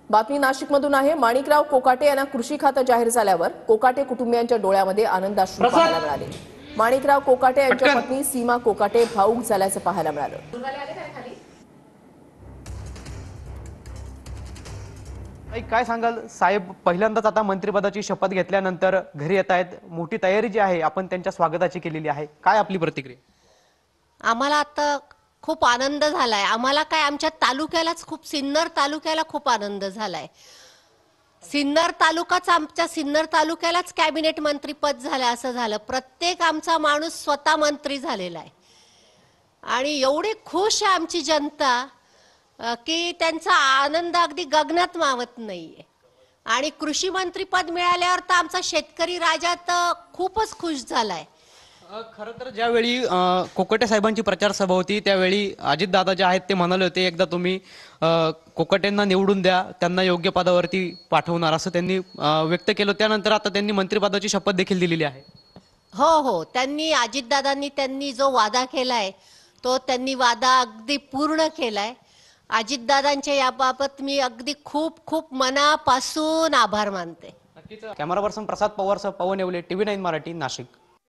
बातमी नाशिकमधून आहे। माणिकराव कोकाटे यांना कृषी खातं जाहीर झाल्यावर कोकाटे कुटुंबियांच्या डोळ्यामध्ये आनंदाश्रू पाहायला मिळाले। माणिकराव कोकाटे यांच्या पत्नी सीमा कोकाटे भावूक झाल्याचं पाहायला मिळालं। काय सांगाल साहेब, पहिल्यांदाच आता मंत्रिपदाची शपथ घेतल्यानंतर घरी येत आहेत, मोठी तयारी जी आहे आपण त्यांच्या स्वागताची केलेली आहे, काय आपली प्रतिक्रिया? आम्हाला आता खूप आनंद झालाय। आम्हाला काय, आमच्या तालुक्यालाच खूप, सिन्नर तालुक्याला खूप आनंद झालाय। सिन्नर तालुकाच, आमच्या सिन्नर तालुक्यालाच कॅबिनेट मंत्रीपद झालं असं झालं। प्रत्येक आमचा माणूस स्वतः मंत्री झालेला आहे आणि एवढी खुश आहे आमची जनता की त्यांचा आनंद अगदी गगनात मावत नाहीये। आणि कृषी मंत्रीपद मिळाल्यावर तर आमचा शेतकरी राजा तर खूपच खुश झालाय। खरं तर ज्यावेळी कोकाटे साहेबांची प्रचार सभा होती त्यावेळी अजितदादा जे आहेत ते म्हणाले होते, एकदा तुम्ही कोकाटेंना निवडून द्या, त्यांना योग्य पदावरती पाठवणार असं त्यांनी व्यक्त केलं। त्यानंतर आता त्यांनी मंत्रिपदाची शपथ देखील दिलेली आहे। हो हो, त्यांनी, अजितदादांनी त्यांनी जो वादा केलाय तो त्यांनी वादा अगदी पूर्ण केलाय। अजितदादांच्या याबाबत मी अगदी खूप खूप मनापासून आभार मानते। नक्कीच। कॅमेरा पर्सन प्रसाद पवारसह पवन येवले, TV9 मराठी, नाशिक।